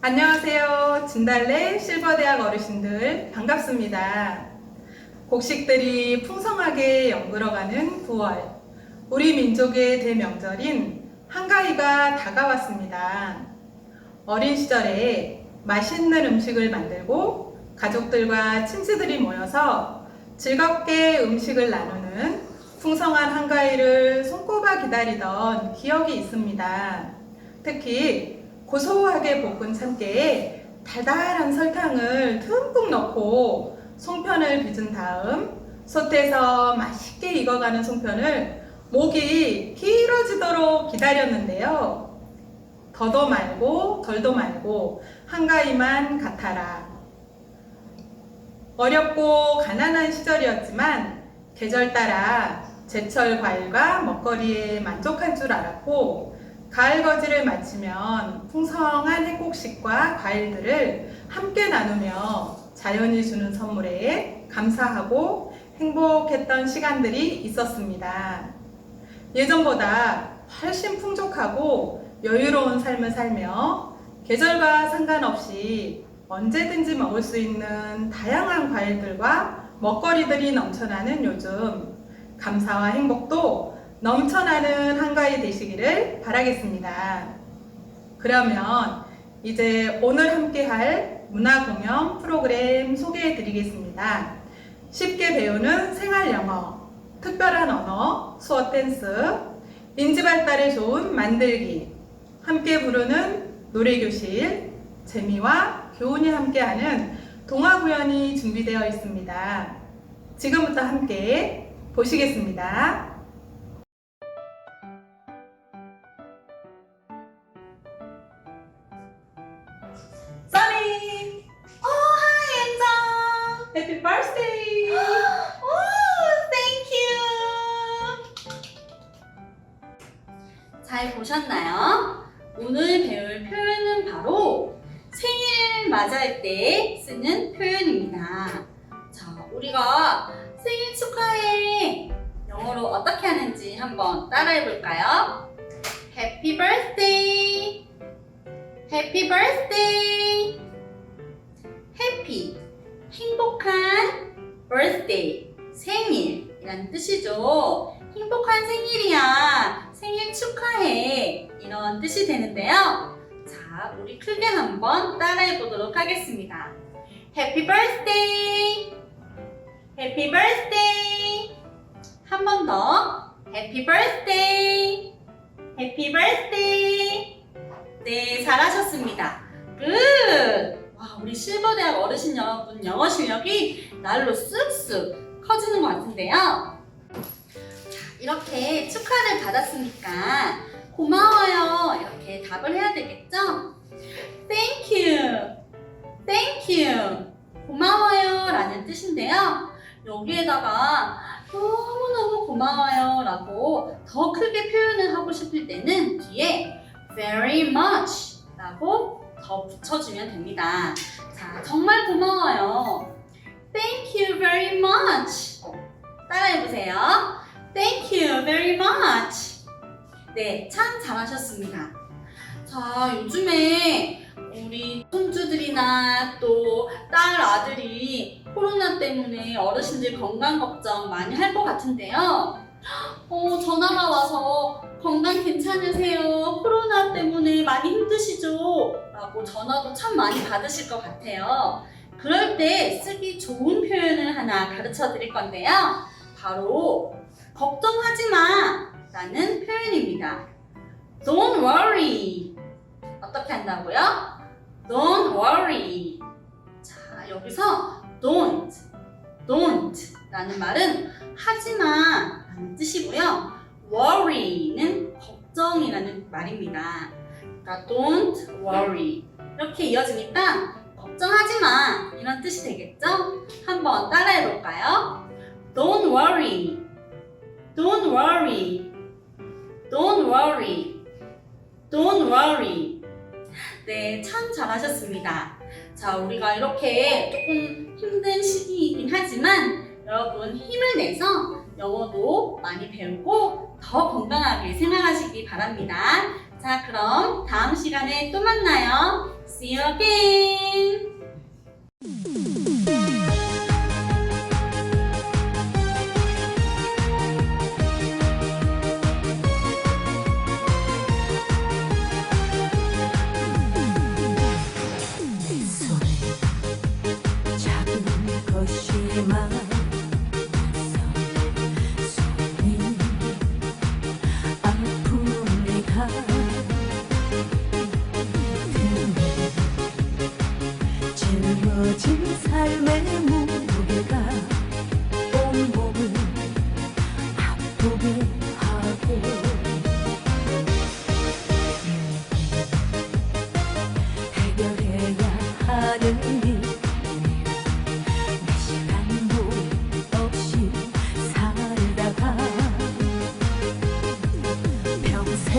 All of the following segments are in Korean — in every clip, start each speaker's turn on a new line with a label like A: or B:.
A: 안녕하세요. 진달래 실버대학 어르신들 반갑습니다. 곡식들이 풍성하게 연글어가는 9월, 우리 민족의 대명절인 한가위가 다가왔습니다. 어린 시절에 맛있는 음식을 만들고 가족들과 친지들이 모여서 즐겁게 음식을 나누는 풍성한 한가위를 손꼽아 기다리던 기억이 있습니다. 특히 고소하게 볶은 참깨에 달달한 설탕을 듬뿍 넣고 송편을 빚은 다음 솥에서 맛있게 익어가는 송편을 목이 길어지도록 기다렸는데요. 더도 말고 덜도 말고 한가위만 같아라. 어렵고 가난한 시절이었지만 계절 따라 제철 과일과 먹거리에 만족한 줄 알았고, 가을 거지를 마치면 풍성한 행복식과 과일들을 함께 나누며 자연이 주는 선물에 감사하고 행복했던 시간들이 있었습니다. 예전보다 훨씬 풍족하고 여유로운 삶을 살며 계절과 상관없이 언제든지 먹을 수 있는 다양한 과일들과 먹거리들이 넘쳐나는 요즘, 감사와 행복도 넘쳐나는 한가위 되시기를 바라겠습니다. 그러면 이제 오늘 함께 할 문화공연 프로그램 소개해 드리겠습니다. 쉽게 배우는 생활 영어, 특별한 언어, 수어 댄스, 인지 발달에 좋은 만들기, 함께 부르는 노래교실, 재미와 교훈이 함께하는 동화 구연이 준비되어 있습니다. 지금부터 함께 보시겠습니다. 써니!
B: Hi, Enzo!
A: Happy birthday!
B: Oh, thank you! 잘 보셨나요? 오늘 배울 표현은 바로 생일 맞이할 때 쓰는 표현입니다. 자, 우리가 생일 축하해! 영어로 어떻게 하는지 한번 따라해 볼까요? Happy birthday! Happy birthday! Happy, 행복한 birthday, 생일이라는 뜻이죠. 행복한 생일이야, 생일 축하해, 이런 뜻이 되는데요. 자, 우리 크게 한번 따라해 보도록 하겠습니다. Happy birthday! Happy birthday! 한 번 더. Happy birthday! Happy birthday! 네, 잘하셨습니다. Good! 와, 우리 실버대학 어르신 여러분 영어 실력이 날로 쑥쑥 커지는 것 같은데요. 자, 이렇게 축하를 받았으니까 고마워요, 이렇게 답을 해야 되겠죠? Thank you! Thank you! 고마워요 라는 뜻인데요. 여기에다가 너무너무 고마워요 라고 더 크게 표현을 하고 싶을 때는 뒤에 very much 라고 더 붙여주면 됩니다. 자, 정말 고마워요. Thank you very much. 따라해보세요. Thank you very much. 네, 참 잘하셨습니다. 자, 요즘에 우리 손주들이나 또 딸 아들이 코로나 때문에 어르신들 건강 걱정 많이 할 것 같은데요. 전화가 와서 건강 괜찮으세요? 코로나 때문에 많이 힘드시죠? 라고 전화도 참 많이 받으실 것 같아요. 그럴 때 쓰기 좋은 표현을 하나 가르쳐 드릴 건데요. 바로 걱정하지 마 라는 표현입니다. Don't worry. 어떻게 한다고요? Don't worry. 자, 여기서 don't 라는 말은 하지마 라는 뜻이고요. worry는 걱정이라는 말입니다. 그러니까 don't worry 이렇게 이어지니까 걱정하지마 이런 뜻이 되겠죠? 한번 따라해 볼까요? Don't worry. Don't worry. Don't worry. Don't worry. 네, 참 잘하셨습니다. 자, 우리가 이렇게 조금 힘든 시기이긴 하지만 여러분 힘을 내서 영어도 많이 배우고 더 건강하게 생활하시기 바랍니다. 자, 그럼 다음 시간에 또 만나요. See you again.
C: 작은 것이만 손이 아픕니다. 짊어진 삶의 무게가 온몸을 아프게 하고 해결해야 하는 일 시간도 없이 살다가 평생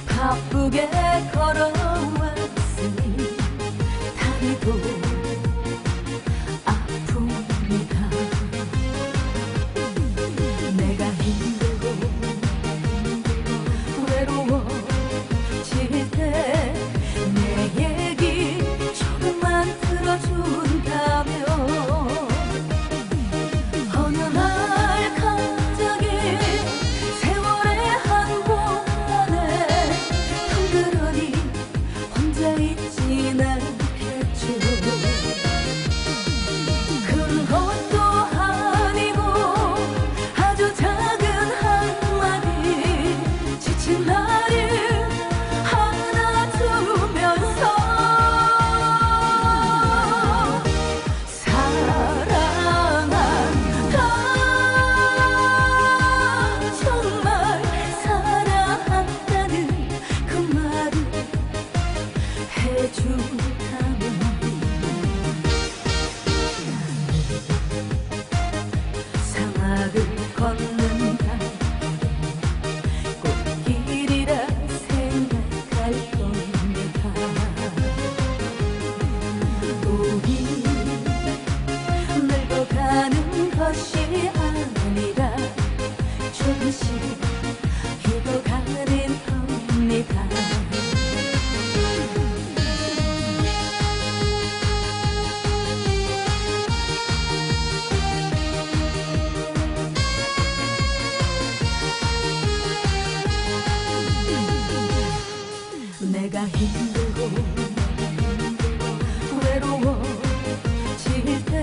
C: 바쁘게 걸어왔으니 다리도 아픕니다. 내가 힘들고 외로워질 때 내 얘기 조금만 들어준다면 어느 날 갑자기 세월의 한 번에 덩그러니 혼자 있진 않겠죠. 큰 것도 아니고 아주 작은 한마디 지친 나를 안아주면서 사랑한다, 정말 사랑한다는 그 말을 해준다면 사막을 걷는다 꽃길이라 생각할 겁니다. 우리 늙어가는 것이 아니라 조금씩 익어가는 겁니다. 내가 힘들고 외로워질 때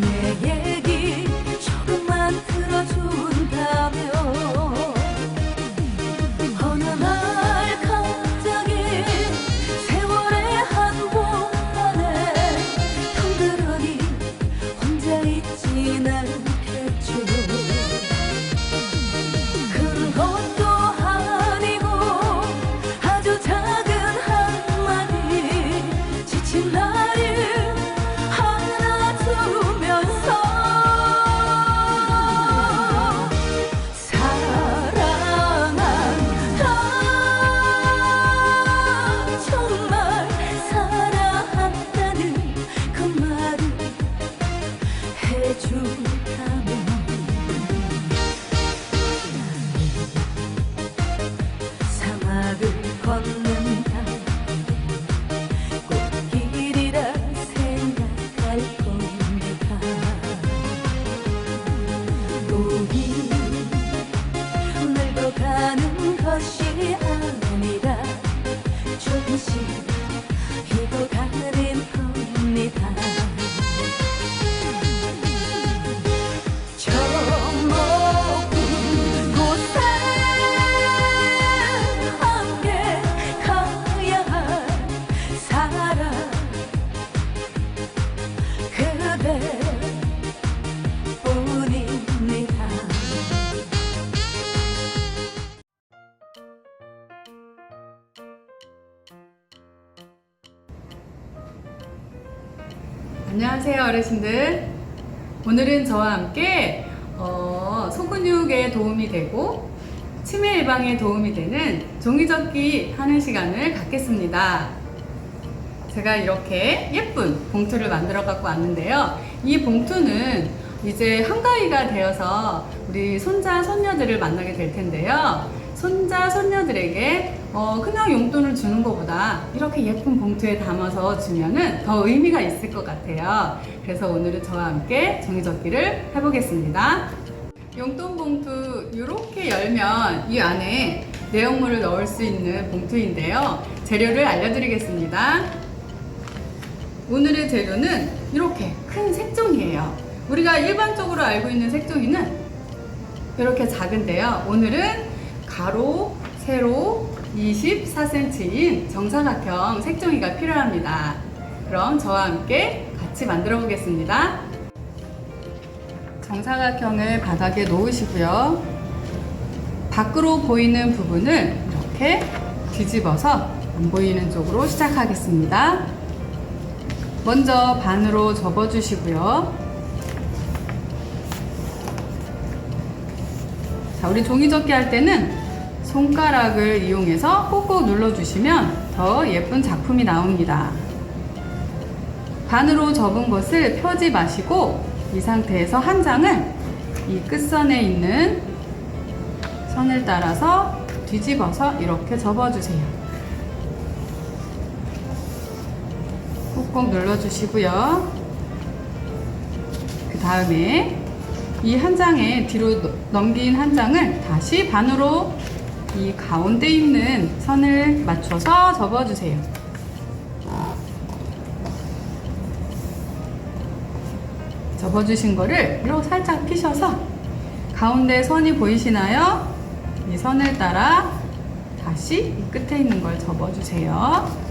C: 내 얘기 조금만 들어준다면 어느 날 갑자기 세월의 한 번에 덩그러니 혼자 있진 않겠죠. 큰 것도 아니고 아주 작은 한마디 지친 나를 안아주면서 사랑한다, 정말 사랑한다는 그 말을 해준다면 사막을 걷는다 꽃길이라 생각할 겁니다. 우리 늙어가는 것이 아니라 조금씩 익어가는 겁니다. 저 먼 곳에 함께 가야 할 사람 그대뿐입니다.
A: 안녕하세요 어르신들. 오늘은 저와 함께 소근육에 도움이 되고 치매 예방에 도움이 되는 종이접기 하는 시간을 갖겠습니다. 제가 이렇게 예쁜 봉투를 만들어 갖고 왔는데요. 이 봉투는 이제 한가위가 되어서 우리 손자 손녀들을 만나게 될 텐데요. 손자 손녀들에게 그냥 용돈을 주는 것보다 이렇게 예쁜 봉투에 담아서 주면은 더 의미가 있을 것 같아요. 그래서 오늘은 저와 함께 종이접기를 해보겠습니다. 용돈 봉투 이렇게 열면 이 안에 내용물을 넣을 수 있는 봉투인데요. 재료를 알려드리겠습니다. 오늘의 재료는 이렇게 큰 색종이에요. 우리가 일반적으로 알고 있는 색종이는 이렇게 작은데요. 오늘은 가로, 세로 24cm인 정사각형 색종이가 필요합니다. 그럼 저와 함께 같이 만들어 보겠습니다. 정사각형을 바닥에 놓으시고요. 밖으로 보이는 부분을 이렇게 뒤집어서 안 보이는 쪽으로 시작하겠습니다. 먼저 반으로 접어주시고요. 자, 우리 종이접기 할 때는 손가락을 이용해서 꾹꾹 눌러주시면 더 예쁜 작품이 나옵니다. 반으로 접은 것을 펴지 마시고 이 상태에서 한 장을 이 끝선에 있는 선을 따라서 뒤집어서 이렇게 접어주세요. 꾹꾹 눌러주시고요. 그 다음에 이 한 장에 뒤로 넘긴 한 장을 다시 반으로 이 가운데 있는 선을 맞춰서 접어주세요. 접어주신 거를 이렇게 살짝 피셔서 가운데 선이 보이시나요? 이 선을 따라 다시 이 끝에 있는 걸 접어주세요.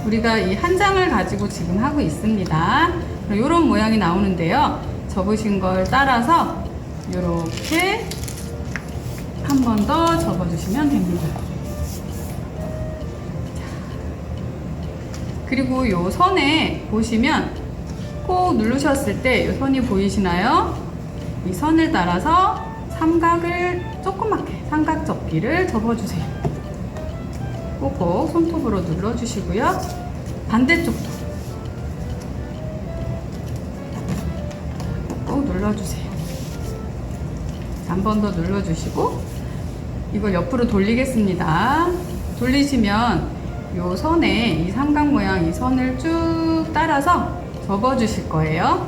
A: 우리가 이 한 장을 가지고 지금 하고 있습니다. 이런 모양이 나오는데요. 접으신 걸 따라서 이렇게 한 번 더 접어주시면 됩니다. 그리고 이 선에 보시면 꼭 누르셨을 때 이 선이 보이시나요? 이 선을 따라서 삼각을 조그맣게 삼각 접기를 접어주세요. 꼭꼭 손톱으로 눌러주시고요. 반대쪽도 꼭 눌러주세요. 한 번 더 눌러주시고 이걸 옆으로 돌리겠습니다. 돌리시면 이 선에 이 삼각 모양 이 선을 쭉 따라서 접어주실 거예요.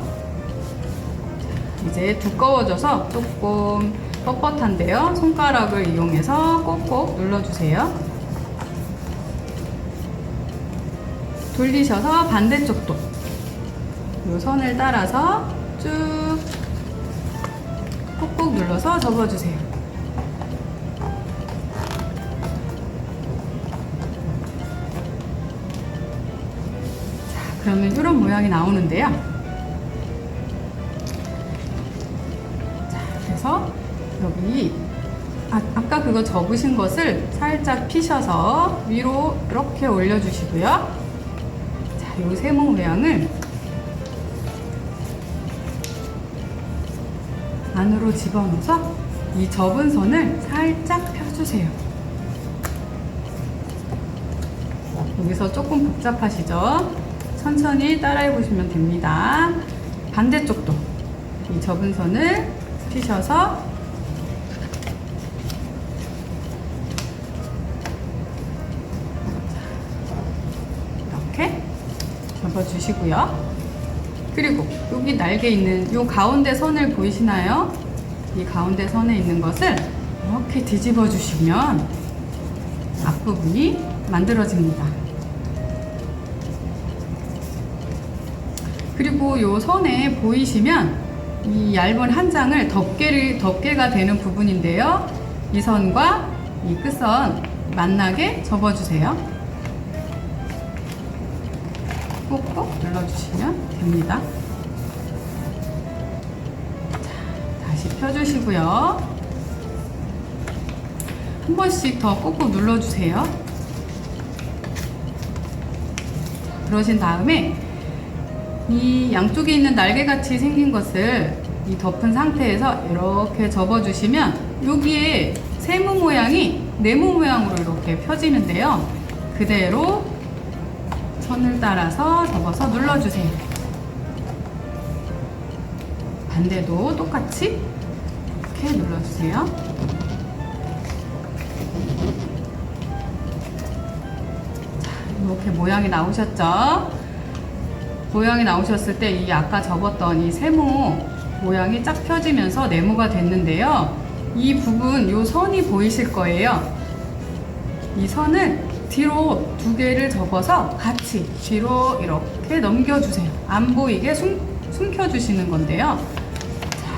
A: 이제 두꺼워져서 조금 뻣뻣한데요. 손가락을 이용해서 꼭꼭 눌러주세요. 돌리셔서 반대쪽도 이 선을 따라서 쭉 꾹꾹 눌러서 접어주세요. 자, 그러면 이런 모양이 나오는데요. 자, 그래서 여기 아까 그거 접으신 것을 살짝 피셔서 위로 이렇게 올려주시고요. 이 세모 모양을 안으로 집어넣어서 이 접은 선을 살짝 펴주세요. 여기서 조금 복잡하시죠? 천천히 따라해 보시면 됩니다. 반대쪽도 이 접은 선을 피셔서 이렇게 접어주시고요. 그리고 여기 날개 있는 이 가운데 선을 보이시나요? 이 가운데 선에 있는 것을 이렇게 뒤집어 주시면 앞부분이 만들어집니다. 그리고 이 선에 보이시면 이 얇은 한 장을 덮개가 되는 부분인데요. 이 선과 이 끝선 만나게 접어주세요. 꾹꾹 눌러주시면 됩니다. 자, 다시 펴주시고요. 한 번씩 더 꾹꾹 눌러주세요. 그러신 다음에 이 양쪽에 있는 날개같이 생긴 것을 이 덮은 상태에서 이렇게 접어주시면 여기에 세모 모양이 네모 모양으로 이렇게 펴지는데요. 그대로 선을 따라서 접어서 눌러주세요. 반대도 똑같이 이렇게 눌러주세요. 자, 이렇게 모양이 나오셨죠? 모양이 나오셨을 때 이 아까 접었던 이 세모 모양이 쫙 펴지면서 네모가 됐는데요. 이 부분, 요 선이 보이실 거예요. 이 선을 뒤로 두 개를 접어서 같이 뒤로 이렇게 넘겨주세요. 안 보이게 숨겨주시는 건데요. 자,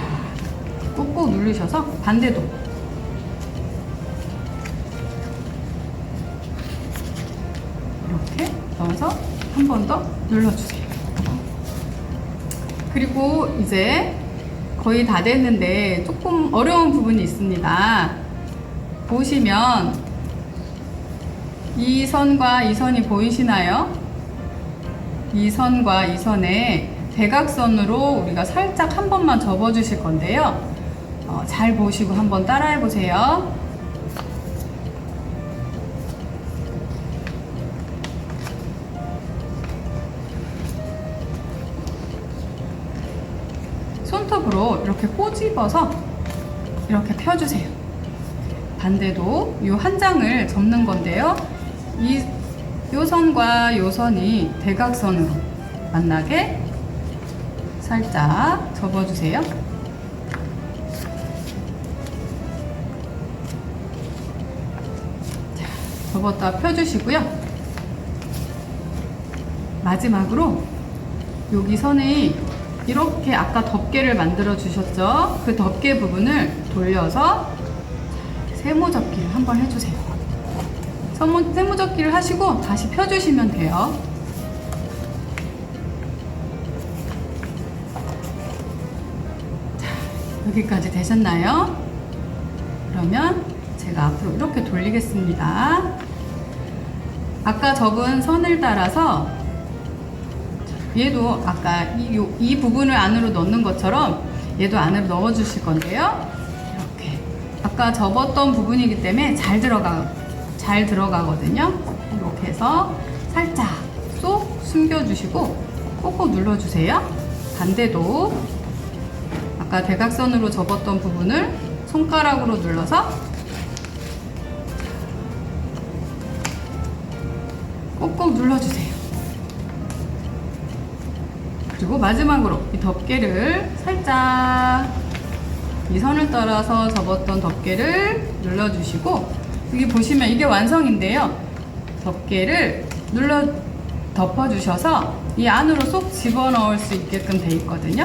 A: 꾹꾹 누르셔서 반대도 이렇게 넣어서 한 번 더 눌러주세요. 그리고 이제 거의 다 됐는데 조금 어려운 부분이 있습니다. 보시면 이 선과 이 선이 보이시나요? 이 선과 이 선에 대각선으로 우리가 살짝 한 번만 접어 주실 건데요. 잘 보시고 한번 따라해 보세요. 손톱으로 이렇게 꼬집어서 이렇게 펴주세요. 반대도 이 한 장을 접는 건데요. 요 선과 요 선이 대각선으로 만나게 살짝 접어주세요. 자, 접었다 펴주시고요. 마지막으로 여기 선에 이렇게 아까 덮개를 만들어 주셨죠? 그 덮개 부분을 돌려서 세모 접기를 한번 해주세요. 세모 접기를 하시고 다시 펴주시면 돼요. 자, 여기까지 되셨나요? 그러면 제가 앞으로 이렇게 돌리겠습니다. 아까 접은 선을 따라서 얘도 아까 이 부분을 안으로 넣는 것처럼 얘도 안으로 넣어 주실 건데요. 이렇게 아까 접었던 부분이기 때문에 잘 들어가거든요. 이렇게 해서 살짝 쏙 숨겨 주시고 꼭꼭 눌러 주세요. 반대도 아까 대각선으로 접었던 부분을 손가락으로 눌러서 꼭꼭 눌러 주세요. 그리고 마지막으로 이 덮개를 살짝 이 선을 따라서 접었던 덮개를 눌러주시고 여기 보시면 이게 완성인데요. 덮개를 덮어주셔서 이 안으로 쏙 집어넣을 수 있게끔 되어 있거든요.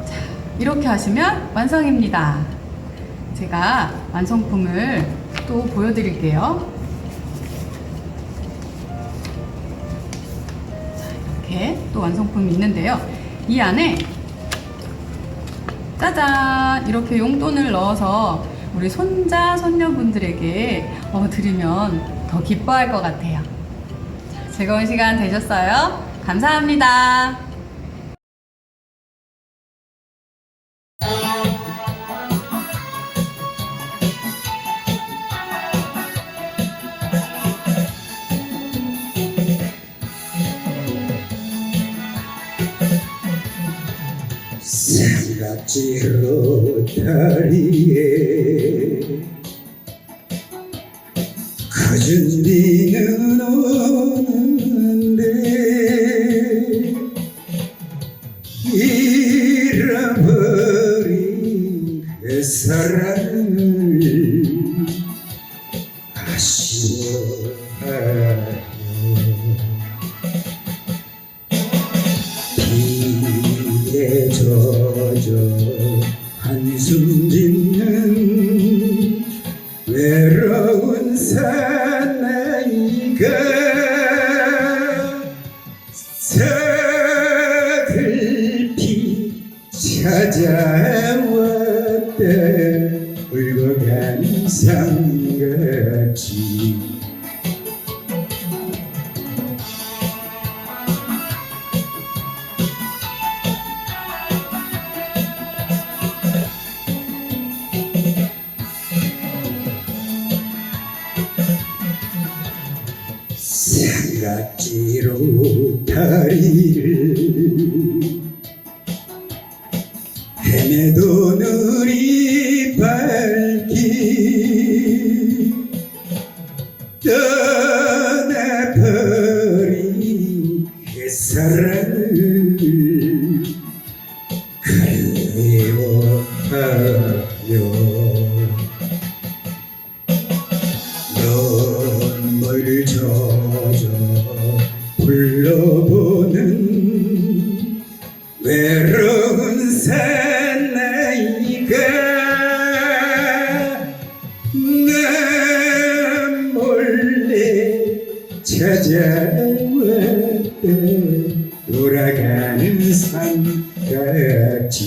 A: 자, 이렇게 하시면 완성입니다. 제가 완성품을 또 보여드릴게요. 이렇게 또 완성품이 있는데요. 이 안에 짜잔 이렇게 용돈을 넣어서 우리 손자 손녀분들에게 드리면 더 기뻐할 것 같아요. 자, 즐거운 시간 되셨어요? 감사합니다.
D: 삼각지로 다리에 거준비는 오는데 잃어버린 그 사랑을 아쉬워하여 비에 젖어 한숨 짓는 외로운 사나이가 서글피 찾아왔다 울고 가는 상같이 삼각지로 다리를 밤에도 눈이 밝기 떠나버린 햇사랑을 그리워하며 눈물 젖어 불러보는 외로운 사나이가 나 몰래 찾아왔다 돌아가는 삶같이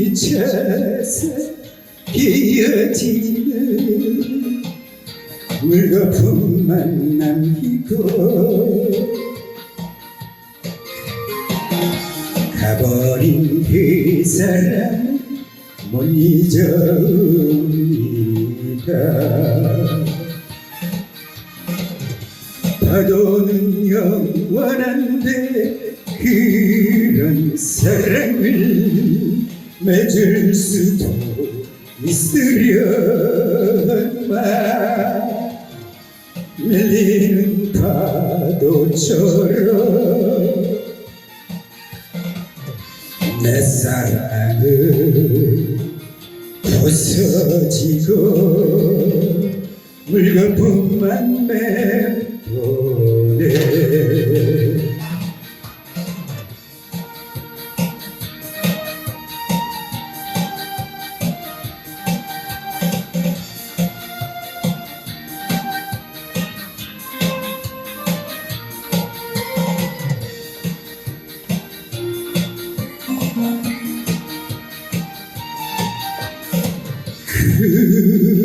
D: 부딪혀서 이어지는 물거품만 남기고 가버린 그 사람 못 잊어옵니다. 파도는 영원한데 그런 사랑을 맺을 수도 있으려나 밀리는 파도처럼 내 사랑은 부서지고 물거품만 맴도네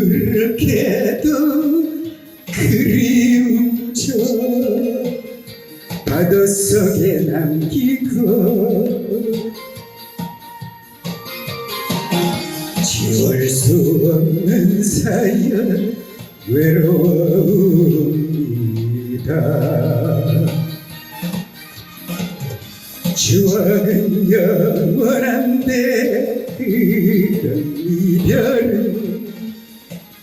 D: 그렇게도 그리움져 파도 속에 남기고 지울 수 없는 사연 외로움이다. 추억은 영원한데 그런 이별은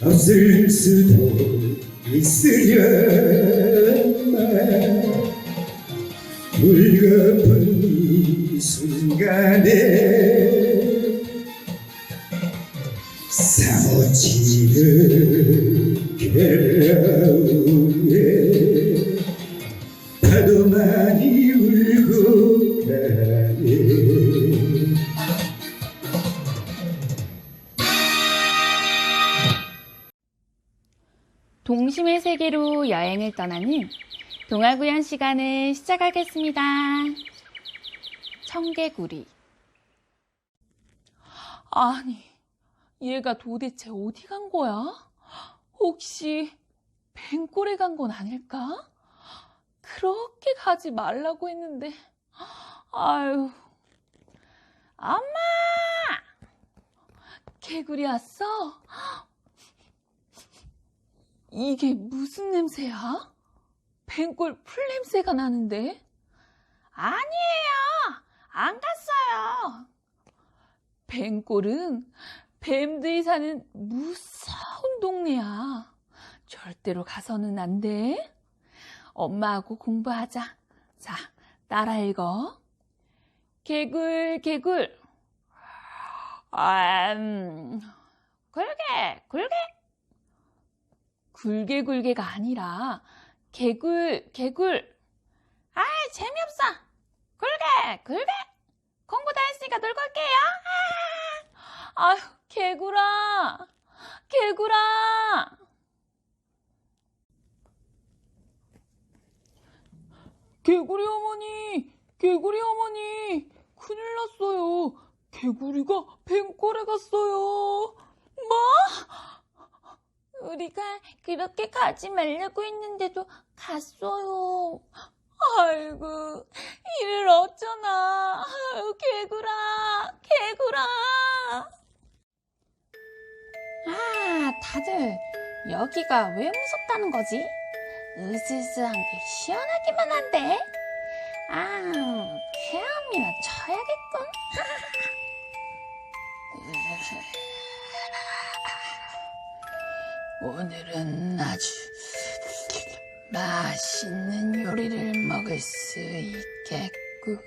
D: 없을 수도 있으려나 물거품 이 순간에 사무치는 괴로움에 파도만이 울고 가네.
B: 동심의 세계로 여행을 떠나는 동화구연 시간을 시작하겠습니다. 청개구리. 아니, 얘가 도대체 어디 간 거야? 혹시 뱅골에 간 건 아닐까? 그렇게 가지 말라고 했는데. 아유. 엄마! 개구리 왔어? 이게 무슨 냄새야? 뱅골 풀냄새가 나는데? 아니에요! 안 갔어요! 뱅골은 뱀들이 사는 무서운 동네야. 절대로 가서는 안 돼. 엄마하고 공부하자. 자, 따라 읽어. 개굴, 개굴. 굴게, 굴게. 굴게, 굴게가 아니라 개굴, 개굴. 아이, 재미없어. 굴게, 굴게. 공부 다 했으니까 놀고 올게요. 아휴, 개구라. 개구라. 개구리 어머니, 개구리 어머니, 큰일 났어요. 개구리가 뱅골에 갔어요. 우리가 그렇게 가지 말라고 했는데도 갔어요. 아이고, 이를 어쩌나. 아유, 개구라, 개구라. 아, 다들 여기가 왜 무섭다는 거지? 으스스한 게 시원하기만 한데? 헤엄이나 쳐야겠군. 오늘은 아주 맛있는 요리를 먹을 수 있겠군.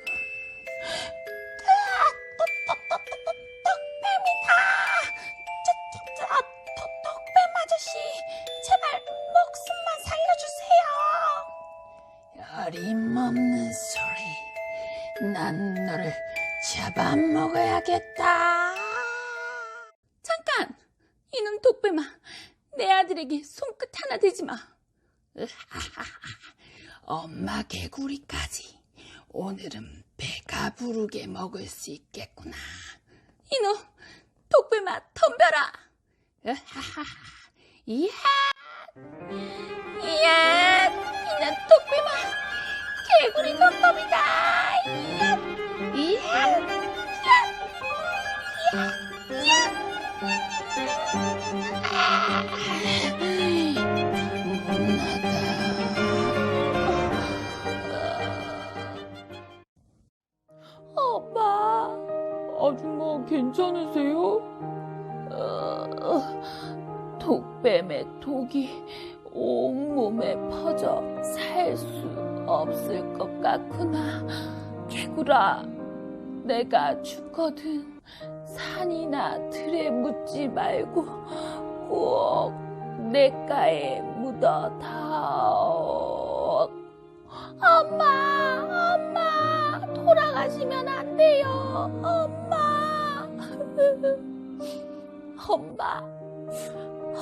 B: 톡뱀이다. 톡뱀 아저씨, 제발 목숨만 살려주세요. 어림없는 소리. 난 너를 잡아먹어야겠다. 잠깐! 이놈 톡뱀아, 내 아들에게 손끝 하나 대지 마. 엄마 개구리까지 오늘은 배가 부르게 먹을 수 있겠구나. 이놈 톡뱀아, 덤벼라. 이야, 이놈 톡뱀아, 개구리 건법이다. 이야, 엄마, 아줌마 괜찮으세요? 독뱀의 독이 온몸에 퍼져 살 수 없을 것 같구나. 개구라, 내가 죽거든 산이나 들에 묻지 말고 꼭 냇가에 묻어다오. 엄마, 돌아가시면 안 돼요.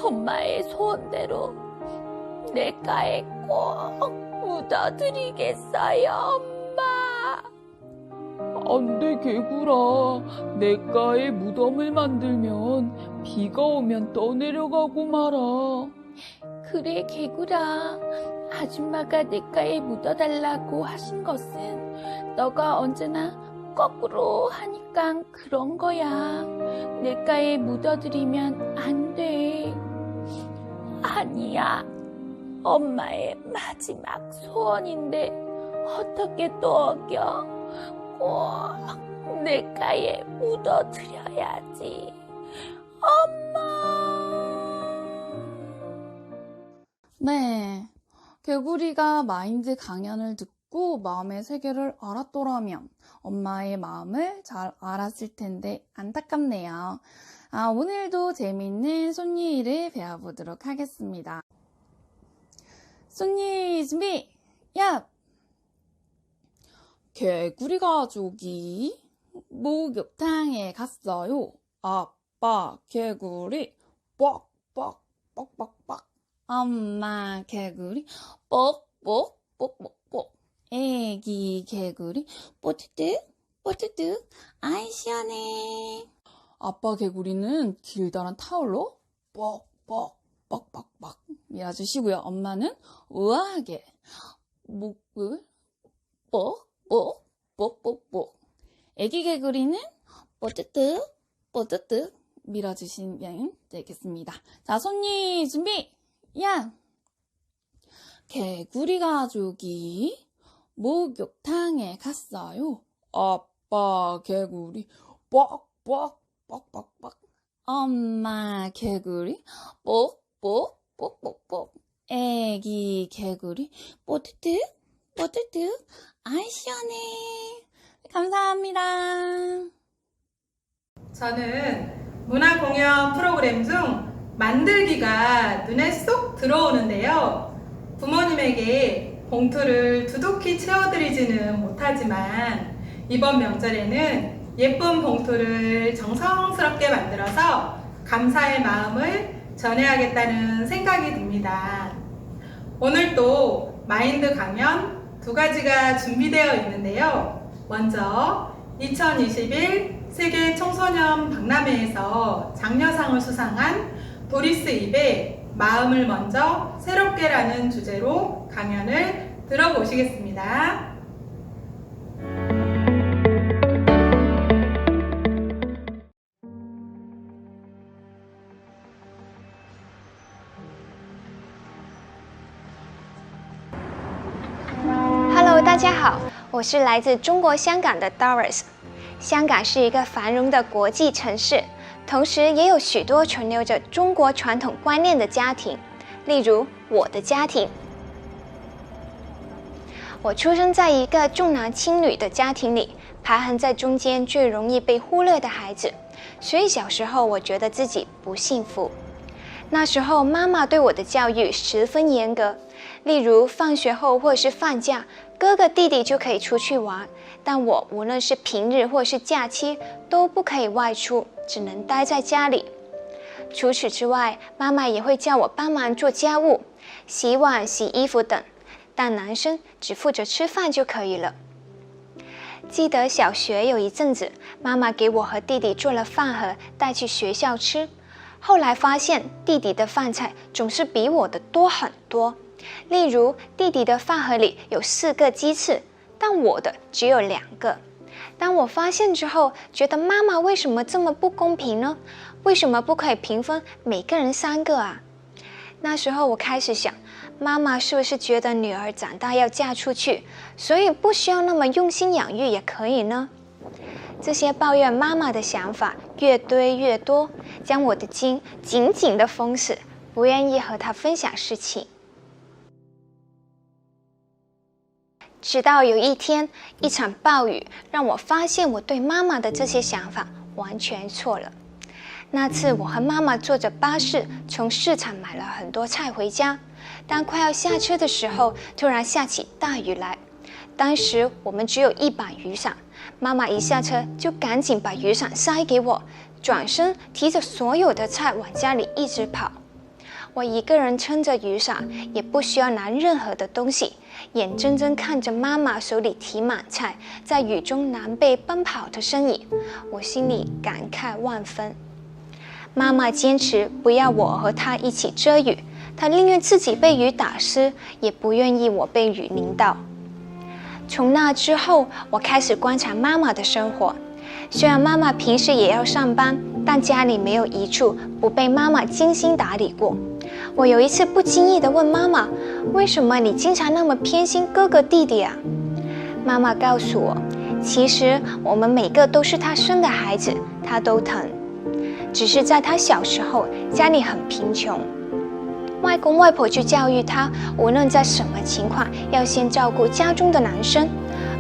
B: 엄마의 소원대로 냇가에 꼭 묻어드리겠어요, 엄마. 안 돼, 개구라. 냇가에 무덤을 만들면 비가 오면 떠내려가고 말아. 그래, 개구라. 아줌마가 냇가에 묻어달라고 하신 것은 너가 언제나 거꾸로 하니까 그런 거야. 냇가에 묻어드리면 안 돼. 아니야. 엄마의 마지막 소원인데 어떻게 또 어겨? 꼭 냇가에 묻어드려야지. 엄마. 네. 개구리가 마인드 강연을 듣고 마음의 세계를 알았더라면 엄마의 마음을 잘 알았을 텐데 안타깝네요. 오늘도 재미있는 손니를 배워보도록 하겠습니다. 손니 준비! 야! 개구리 가족이 목욕탕에 갔어요. 아빠 개구리 뻑뻑뻑뻑뻑, 엄마 개구리 뻑뻑뻑뻑뻑, 애기 개구리 뽀뜨득 뽀뜨득. 아이 시원해. 아빠 개구리는 길다란 타올로 뻑뻑뻑뻑뻑 밀어주시고요. 엄마는 우아하게 목을 뻑뻑뻑뻑뻑. 애기 개구리는 뽀뜨득 뽀뜨득 밀어주시면 되겠습니다. 자, 손님 준비! 야! 개구리 가족이 목욕탕에 갔어요. 아빠 개구리 뻑뻑뻑뻑뻑, 엄마 개구리 뻑뻑뻑뻑뻑, 애기 개구리 뽀뜨득 뽀뜨득. 아이 시원해. 감사합니다.
A: 저는 문화공연 프로그램 중 만들기가 눈에 쏙 들어오는데요. 부모님에게 봉투를 두둑히 채워드리지는 못하지만 이번 명절에는 예쁜 봉투를 정성스럽게 만들어서 감사의 마음을 전해야겠다는 생각이 듭니다. 오늘 또 마인드 강연 2가지가 준비되어 있는데요. 먼저 2021
E: 세계 청소년 박람회에서 장려상을 수상한 도리스 입의 마음을 먼저 새롭게라는 주제로 강연을 들어보시겠습니다.
F: Hello， 大家好，我是来自中国香港的 Doris。香港是一个繁荣的国际城市，同时也有许多存留着中国传统观念的家庭，例如我的家庭。我出生在一个重男轻女的家庭里，排行在中间最容易被忽略的孩子，所以小时候我觉得自己不幸福。那时候妈妈对我的教育十分严格，例如放学后或是放假，哥哥弟弟就可以出去玩，但我无论是平日或是假期都不可以外出，只能待在家里。除此之外，妈妈也会叫我帮忙做家务，洗碗、洗衣服等，但男生只负责吃饭就可以了。记得小学有一阵子，妈妈给我和弟弟做了饭盒带去学校吃，后来发现弟弟的饭菜总是比我的多很多。例如，弟弟的饭盒里有4个鸡翅，但我的只有2个。当我发现之后，觉得妈妈为什么这么不公平呢？为什么不可以平分每个人3个啊？那时候我开始想，妈妈是不是觉得女儿长大要嫁出去，所以不需要那么用心养育也可以呢？这些抱怨妈妈的想法越堆越多，将我的心紧紧地封死，不愿意和她分享事情。直到有一天，一场暴雨让我发现我对妈妈的这些想法完全错了。那次我和妈妈坐着巴士从市场买了很多菜回家，当快要下车的时候，突然下起大雨来。当时我们只有一把雨伞，妈妈一下车就赶紧把雨伞塞给我，转身提着所有的菜往家里一直跑。我一个人撑着雨伞，也不需要拿任何的东西，眼睁睁看着妈妈手里提满菜，在雨中狼狈奔跑的身影，我心里感慨万分。妈妈坚持不要我和她一起遮雨，她宁愿自己被雨打湿，也不愿意我被雨淋到。从那之后，我开始观察妈妈的生活。虽然妈妈平时也要上班，但家里没有一处不被妈妈精心打理过。我有一次不经意地问妈妈：“为什么你经常那么偏心哥哥弟弟啊？”妈妈告诉我，其实我们每个都是她生的孩子，她都疼。只是在她小时候，家里很贫穷，外公外婆就教育她，无论在什么情况，要先照顾家中的男生，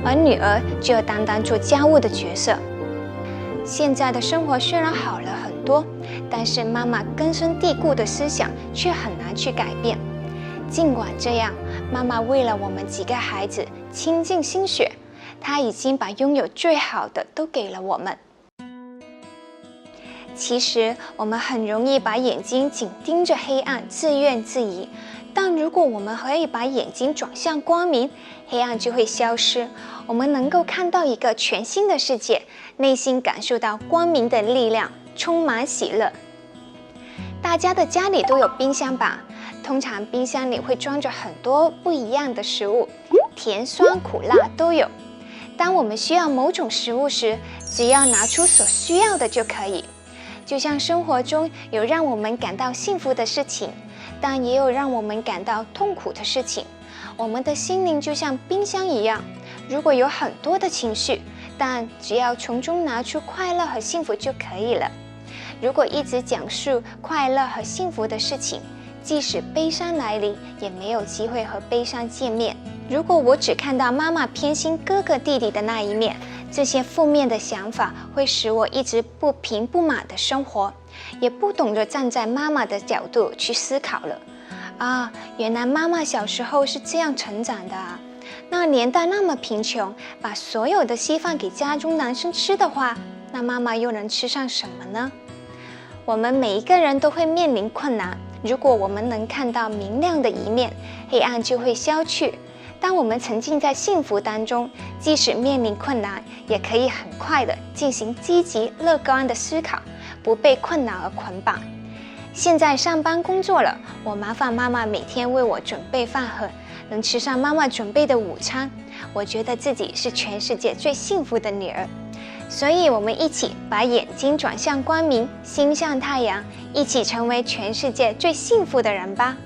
F: 而女儿就要担当做家务的角色。现在的生活虽然好了很多，但是妈妈根深蒂固的思想却很难去改变。尽管这样，妈妈为了我们几个孩子倾尽心血，她已经把拥有最好的都给了我们。其实我们很容易把眼睛紧盯着黑暗，自怨自艾，但如果我们可以把眼睛转向光明，黑暗就会消失，我们能够看到一个全新的世界，内心感受到光明的力量，充满喜乐。大家的家里都有冰箱吧？通常冰箱里会装着很多不一样的食物，甜、酸、苦、辣都有。当我们需要某种食物时，只要拿出所需要的就可以。就像生活中有让我们感到幸福的事情，但也有让我们感到痛苦的事情。我们的心灵就像冰箱一样，如果有很多的情绪，但只要从中拿出快乐和幸福就可以了。如果一直讲述快乐和幸福的事情，即使悲伤来临，也没有机会和悲伤见面。如果我只看到妈妈偏心哥哥弟弟的那一面，这些负面的想法会使我一直不平不满的生活，也不懂得站在妈妈的角度去思考了。啊，原来妈妈小时候是这样成长的啊！那年代那么贫穷，把所有的稀饭给家中男生吃的话，那妈妈又能吃上什么呢？我们每一个人都会面临困难，如果我们能看到明亮的一面，黑暗就会消去。当我们沉浸在幸福当中，即使面临困难，也可以很快的进行积极乐观的思考，不被困难而捆绑。现在上班工作了，我麻烦妈妈每天为我准备饭盒，能吃上妈妈准备的午餐，我觉得自己是全世界最幸福的女儿。所以，我们一起把眼睛转向光明，心向太阳，一起成为全世界最幸福的人吧。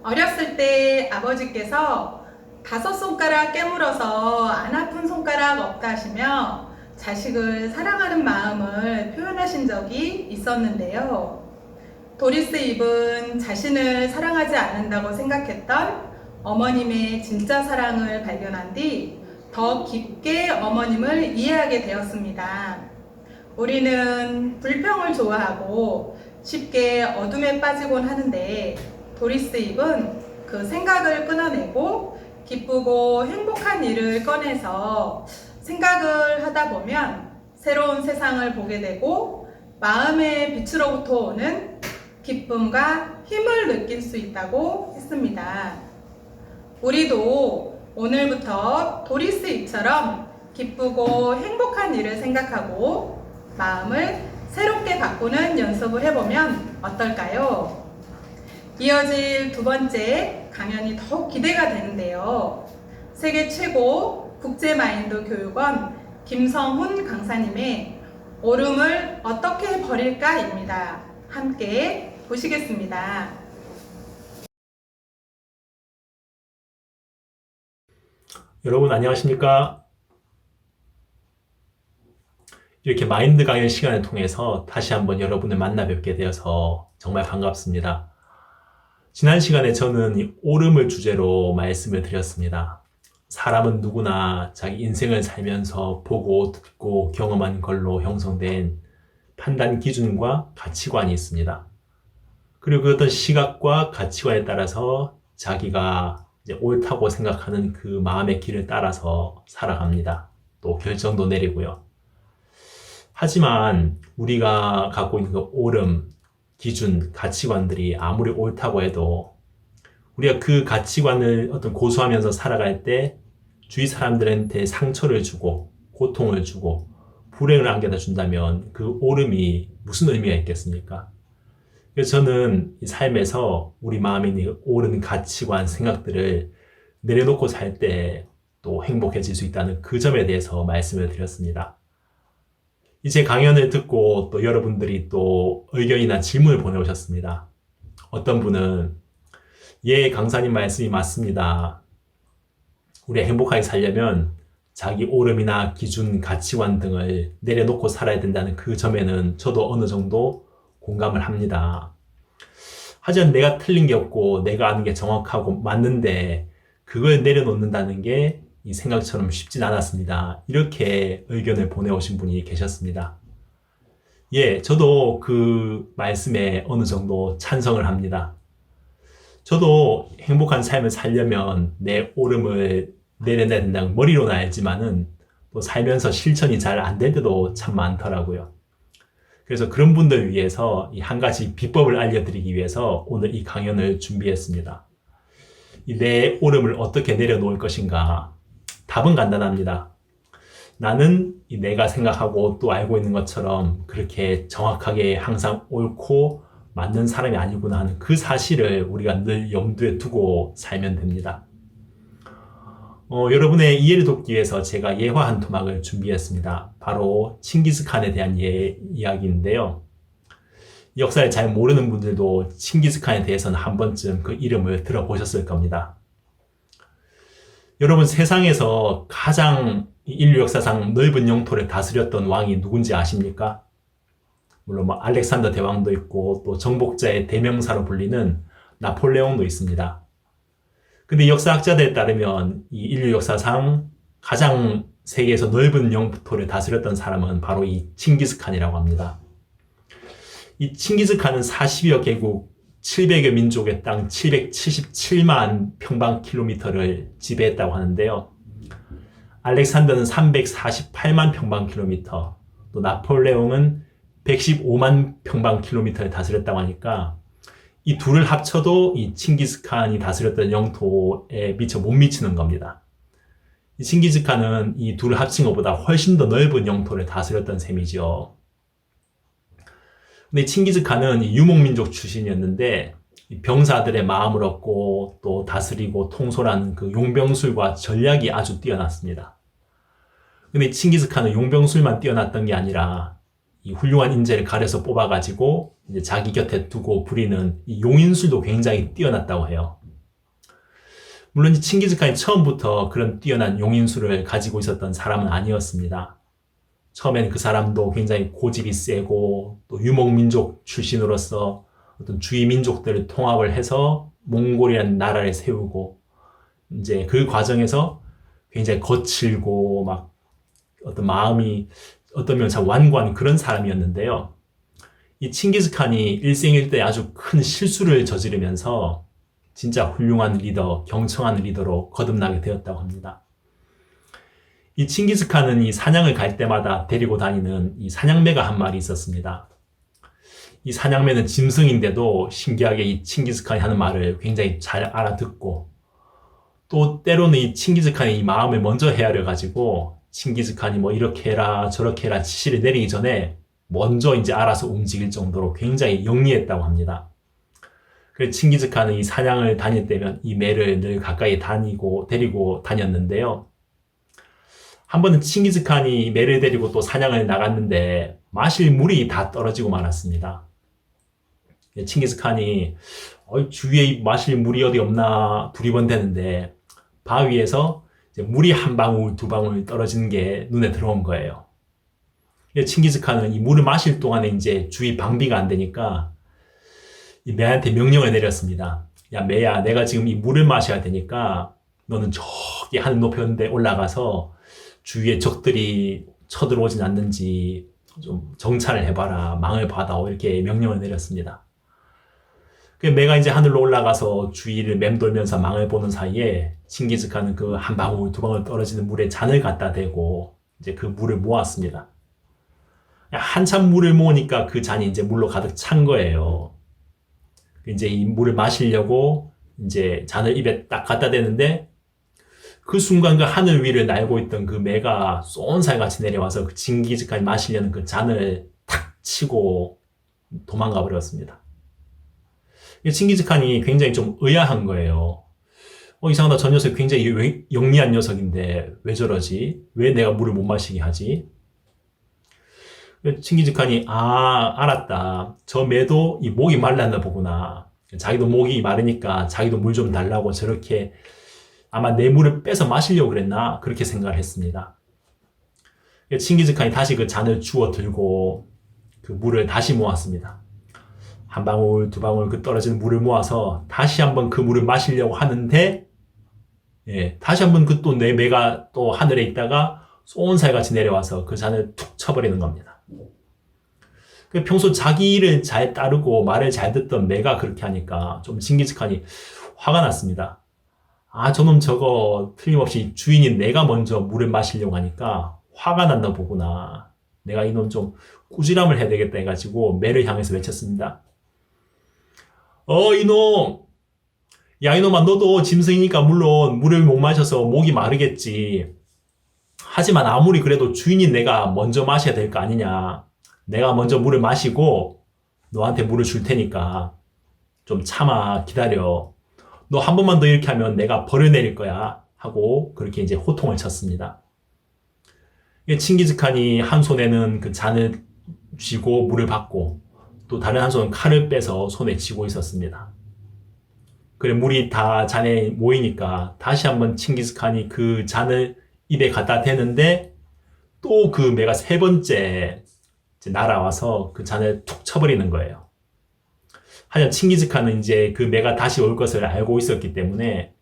E: 어렸을 때 아버지께서 5손가락 깨물어서 안 아픈 손가락 없다 하시며 자식을 사랑하는 마음을 표현하신 적이 있었는데요. 도리스 잎은 자신을 사랑하지 않는다고 생각했던 어머님의 진짜 사랑을 발견한 뒤 더 깊게 어머님을 이해하게 되었습니다. 우리는 불평을 좋아하고 쉽게 어둠에 빠지곤 하는데 도리스 잎은 그 생각을 끊어내고 기쁘고 행복한 일을 꺼내서 생각을 하다 보면 새로운 세상을 보게 되고 마음의 빛으로부터 오는 기쁨과 힘을 느낄 수 있다고 했습니다. 우리도 오늘부터 도리스 잎처럼 기쁘고 행복한 일을 생각하고 마음을 새롭게 바꾸는 연습을 해보면 어떨까요? 이어질 두 번째 강연이 더욱 기대가 되는데요. 세계 최고 국제마인드 교육원 김성훈 강사님의 오름을 어떻게 버릴까입니다. 함께 보시겠습니다.
G: 여러분 안녕하십니까? 이렇게 마인드 강연 시간을 통해서 다시 한번 여러분을 만나 뵙게 되어서 정말 반갑습니다. 지난 시간에 저는 이 오름을 주제로 말씀을 드렸습니다. 사람은 누구나 자기 인생을 살면서 보고 듣고 경험한 걸로 형성된 판단 기준과 가치관이 있습니다. 그리고 그 어떤 시각과 가치관에 따라서 자기가 이제 옳다고 생각하는 그 마음의 길을 따라서 살아갑니다. 또 결정도 내리고요. 하지만 우리가 갖고 있는 그 옳음, 기준, 가치관들이 아무리 옳다고 해도 우리가 그 가치관을 어떤 고수하면서 살아갈 때 주위 사람들한테 상처를 주고 고통을 주고 불행을 안겨다 준다면 그 옳음이 무슨 의미가 있겠습니까? 그래서 저는 이 삶에서 우리 마음에 있는 옳은 가치관, 생각들을 내려놓고 살 때 또 행복해질 수 있다는 그 점에 대해서 말씀을 드렸습니다. 이제 강연을 듣고 또 여러분들이 또 의견이나 질문을 보내오셨습니다. 어떤 분은 예, 강사님 말씀이 맞습니다. 우리 행복하게 살려면 자기 옳음이나 기준, 가치관 등을 내려놓고 살아야 된다는 그 점에는 저도 어느 정도 공감을 합니다. 하지만 내가 틀린 게 없고 내가 아는 게 정확하고 맞는데 그걸 내려놓는다는 게 이 생각처럼 쉽진 않았습니다. 이렇게 의견을 보내오신 분이 계셨습니다. 예, 저도 그 말씀에 어느 정도 찬성을 합니다. 저도 행복한 삶을 살려면 내 옳음을 내려내야 된다는 머리로는 알지만은 또 살면서 실천이 잘 안 될 때도 참 많더라고요. 그래서 그런 분들 위해서 이 한 가지 비법을 알려드리기 위해서 오늘 이 강연을 준비했습니다. 이 내 옳음을 어떻게 내려놓을 것인가? 답은 간단합니다. 나는 이 내가 생각하고 또 알고 있는 것처럼 그렇게 정확하게 항상 옳고 맞는 사람이 아니구나 하는 그 사실을 우리가 늘 염두에 두고 살면 됩니다. 여러분의 이해를 돕기 위해서 제가 예화 한 토막을 준비했습니다. 바로 칭기스칸에 대한 이야기인데요. 역사를 잘 모르는 분들도 칭기스칸에 대해서는 한 번쯤 그 이름을 들어보셨을 겁니다. 여러분, 세상에서 가장 인류 역사상 넓은 영토를 다스렸던 왕이 누군지 아십니까? 물론 뭐 알렉산더 대왕도 있고 또 정복자의 대명사로 불리는 나폴레옹도 있습니다. 근데 역사학자들에 따르면 이 인류 역사상 가장 세계에서 넓은 영토를 다스렸던 사람은 바로 이 칭기스칸이라고 합니다. 이 칭기스칸은 40여 개국 700여 민족의 땅 777만 평방킬로미터를 지배했다고 하는데요. 알렉산더는 348만 평방킬로미터, 또 나폴레옹은 115만 평방킬로미터를 다스렸다고 하니까 이 둘을 합쳐도 이 칭기즈칸이 다스렸던 영토에 미처 못 미치는 겁니다. 이 칭기즈칸은 이 둘을 합친 것보다 훨씬 더 넓은 영토를 다스렸던 셈이죠. 근데 칭기즈칸은 이 유목민족 출신이었는데 이 병사들의 마음을 얻고 또 다스리고 통솔하는 그 용병술과 전략이 아주 뛰어났습니다. 근데 칭기즈칸은 용병술만 뛰어났던 게 아니라 이 훌륭한 인재를 가려서 뽑아가지고 이제 자기 곁에 두고 부리는 이 용인술도 굉장히 뛰어났다고 해요. 물론 이 칭기즈칸이 처음부터 그런 뛰어난 용인술을 가지고 있었던 사람은 아니었습니다. 처음에는 그 사람도 굉장히 고집이 세고 또 유목민족 출신으로서 어떤 주위 민족들을 통합을 해서 몽골이라는 나라를 세우고 이제 그 과정에서 굉장히 거칠고 막 어떤 마음이 어떤 면에서 참 완고한 그런 사람이었는데요. 이 칭기즈칸이 일생일대 아주 큰 실수를 저지르면서 진짜 훌륭한 리더, 경청한 리더로 거듭나게 되었다고 합니다. 이 칭기즈칸은 이 사냥을 갈 때마다 데리고 다니는 이 사냥매가 한 마리 있었습니다. 이 사냥매는 짐승인데도 신기하게 이 칭기즈칸이 하는 말을 굉장히 잘 알아듣고 또 때로는 이 칭기즈칸이 이 마음을 먼저 헤아려 가지고 칭기즈칸이 뭐 이렇게 해라 저렇게 해라 지시를 내리기 전에 먼저 이제 알아서 움직일 정도로 굉장히 영리했다고 합니다. 그래서 칭기즈칸은 이 사냥을 다닐 때면 이 매를 늘 가까이 데리고 다녔는데요. 한 번은 칭기즈칸이 매를 데리고 또 사냥을 나갔는데 마실 물이 다 떨어지고 말았습니다. 칭기즈칸이 주위에 마실 물이 어디 없나 두리번대는데 바위에서 이제 물이 한 방울 두 방울 떨어지는 게 눈에 들어온 거예요. 칭기즈칸은 이 물을 마실 동안에 이제 주위 방비가 안 되니까 이 매한테 명령을 내렸습니다. 야 매야, 내가 지금 이 물을 마셔야 되니까 너는 저기 하늘 높은 데 올라가서 주위에 적들이 쳐들어오진 않는지 좀 정찰을 해봐라, 망을 받아오, 이렇게 명령을 내렸습니다. 매가 이제 하늘로 올라가서 주위를 맴돌면서 망을 보는 사이에 칭기즈칸은 그 한 방울 두 방울 떨어지는 물에 잔을 갖다 대고 이제 그 물을 모았습니다. 한참 물을 모으니까 그 잔이 이제 물로 가득 찬 거예요. 이제 이 물을 마시려고 이제 잔을 입에 딱 갖다 대는데 그 순간 그 하늘 위를 날고 있던 그 매가 쏜살같이 내려와서 그 칭기즈칸이 마시려는 그 잔을 탁 치고 도망가 버렸습니다. 칭기즈칸이 굉장히 좀 의아한 거예요. 이상하다. 저 녀석 굉장히 영리한 녀석인데 왜 저러지? 왜 내가 물을 못 마시게 하지? 칭기즈칸이 알았다. 저 매도 이 목이 말랐나 보구나. 자기도 목이 마르니까 자기도 물 좀 달라고 저렇게 아마 내 물을 뺏어 마시려고 그랬나? 그렇게 생각을 했습니다. 칭기즈칸이 다시 그 잔을 주워 들고 그 물을 다시 모았습니다. 한 방울 두 방울 그 떨어지는 물을 모아서 다시 한번 그 물을 마시려고 하는데 다시 한번 그 또 내 매가 또 하늘에 있다가 쏜살같이 내려와서 그 잔을 툭 쳐버리는 겁니다. 평소 자기를 잘 따르고 말을 잘 듣던 매가 그렇게 하니까 좀 칭기즈칸이 화가 났습니다. 저놈 저거 틀림없이 주인인 내가 먼저 물을 마시려고 하니까 화가 났나 보구나. 내가 이놈 좀 꾸지람을 해야 되겠다 해가지고 매를 향해서 외쳤습니다. 이놈! 야, 이놈아, 너도 짐승이니까 물론 물을 못 마셔서 목이 마르겠지. 하지만 아무리 그래도 주인인 내가 먼저 마셔야 될 거 아니냐. 내가 먼저 물을 마시고 너한테 물을 줄 테니까 좀 참아, 기다려. 너 한 번만 더 이렇게 하면 내가 벌을 내릴 거야. 하고 그렇게 이제 호통을 쳤습니다. 칭기즈칸이 한 손에는 그 잔을 쥐고 물을 받고 또 다른 한 손은 칼을 빼서 손에 쥐고 있었습니다. 그래 물이 다 잔에 모이니까 다시 한번 칭기즈칸이 그 잔을 입에 갖다 대는데 또 그 매가 세 번째 날아와서 그 잔을 툭 쳐버리는 거예요. 하지만 칭기즈칸은 이제 그 매가 다시 올 것을 알고 있었기 때문에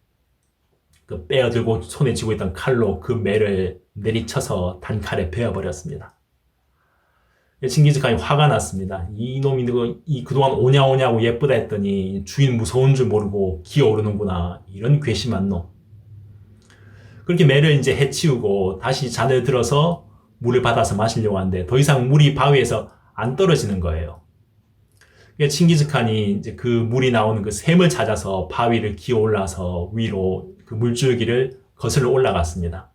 G: 그 빼어들고 손에 쥐고 있던 칼로 그 매를 내리쳐서 단칼에 베어버렸습니다. 칭기즈칸이 화가 났습니다. 이놈이 그동안 오냐오냐고 예쁘다 했더니 주인 무서운 줄 모르고 기어오르는구나. 이런 괘씸한 놈. 그렇게 매를 이제 해치우고 다시 잔을 들어서 물을 받아서 마시려고 하는데 더 이상 물이 바위에서 안 떨어지는 거예요. 그러니까 칭기즈칸이 이제 그 물이 나오는 그 샘을 찾아서 바위를 기어 올라서 위로 그 물줄기를 거슬러 올라갔습니다.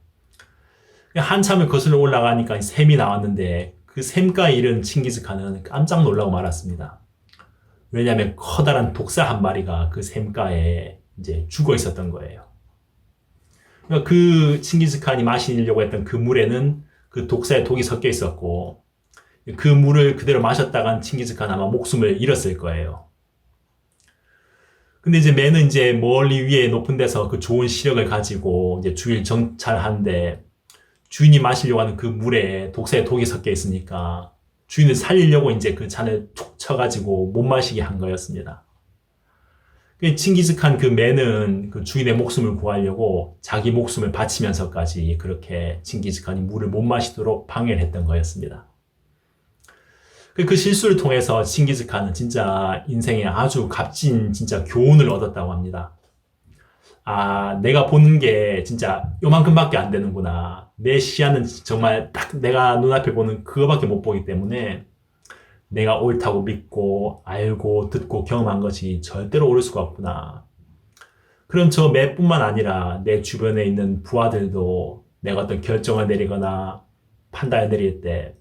G: 한참을 거슬러 올라가니까 샘이 나왔는데 그 샘가에 이른 칭기즈칸은 깜짝 놀라고 말았습니다. 왜냐하면 커다란 독사 한 마리가 그 샘가에 이제 죽어 있었던 거예요. 그러니까 그 칭기즈칸이 마시려고 했던 그 물에는 그 독사의 독이 섞여 있었고, 그 물을 그대로 마셨다간 칭기즈칸 아마 목숨을 잃었을 거예요. 근데 이제 매는 이제 멀리 위에 높은 데서 그 좋은 시력을 가지고 이제 주위를 정찰하는데, 주인이 마시려고 하는 그 물에 독사의 독이 섞여 있으니까 주인을 살리려고 이제 그 잔을 툭 쳐가지고 못 마시게 한 거였습니다. 칭기즈칸 그 매는 그 주인의 목숨을 구하려고 자기 목숨을 바치면서까지 그렇게 칭기즈칸이 물을 못 마시도록 방해를 했던 거였습니다. 그 실수를 통해서 칭기즈칸은 진짜 인생에 아주 값진 진짜 교훈을 얻었다고 합니다. 아, 내가 보는 게 진짜 요만큼밖에 안 되는구나. 내 시야는 정말 딱 내가 눈앞에 보는 그거밖에 못 보기 때문에 내가 옳다고 믿고 알고 듣고 경험한 것이 절대로 옳을 수가 없구나. 그럼 저 매뿐만 아니라 내 주변에 있는 부하들도 내가 어떤 결정을 내리거나 판단을 내릴 때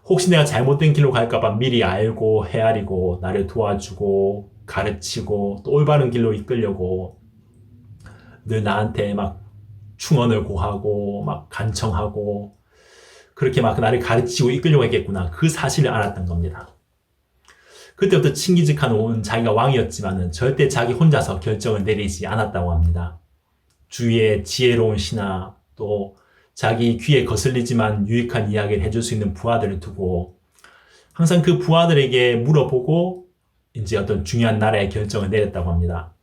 G: 혹시 내가 잘못된 길로 갈까봐 미리 알고 헤아리고 나를 도와주고 가르치고 또 올바른 길로 이끌려고 늘 나한테 막 충언을 고하고 막 간청하고 그렇게 막 나를 가르치고 이끌려고 했겠구나. 그 사실을 알았던 겁니다. 그때부터 칭기즈칸은 자기가 왕이었지만은 절대 자기 혼자서 결정을 내리지 않았다고 합니다. 주위에 지혜로운 신하 또 자기 귀에 거슬리지만 유익한 이야기를 해줄 수 있는 부하들을 두고 항상 그 부하들에게 물어보고 이제 어떤 중요한 나라의 결정을 내렸다고 합니다.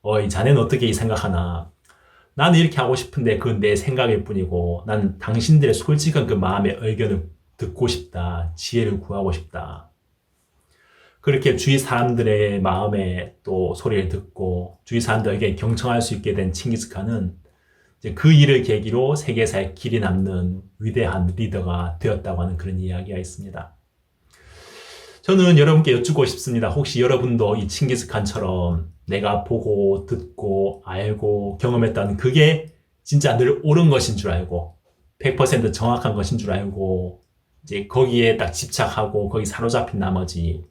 G: 어이, 자네는 어떻게 생각하나? 나는 이렇게 하고 싶은데 그건 내 생각일 뿐이고 나는 당신들의 솔직한 그 마음의 의견을 듣고 싶다. 지혜를 구하고 싶다. 그렇게 주위 사람들의 마음에 또 소리를 듣고 주위 사람들에게 경청할 수 있게 된 칭기즈칸은 이제 그 일을 계기로 세계사에 길이 남는 위대한 리더가 되었다고 하는 그런 이야기가 있습니다. 저는 여러분께 여쭙고 싶습니다. 혹시 여러분도 이 칭기즈칸처럼 내가 보고 듣고 알고 경험했던 그게 진짜 늘 옳은 것인 줄 알고 100% 정확한 것인 줄 알고 이제 거기에 딱 집착하고 거기 사로잡힌 나머지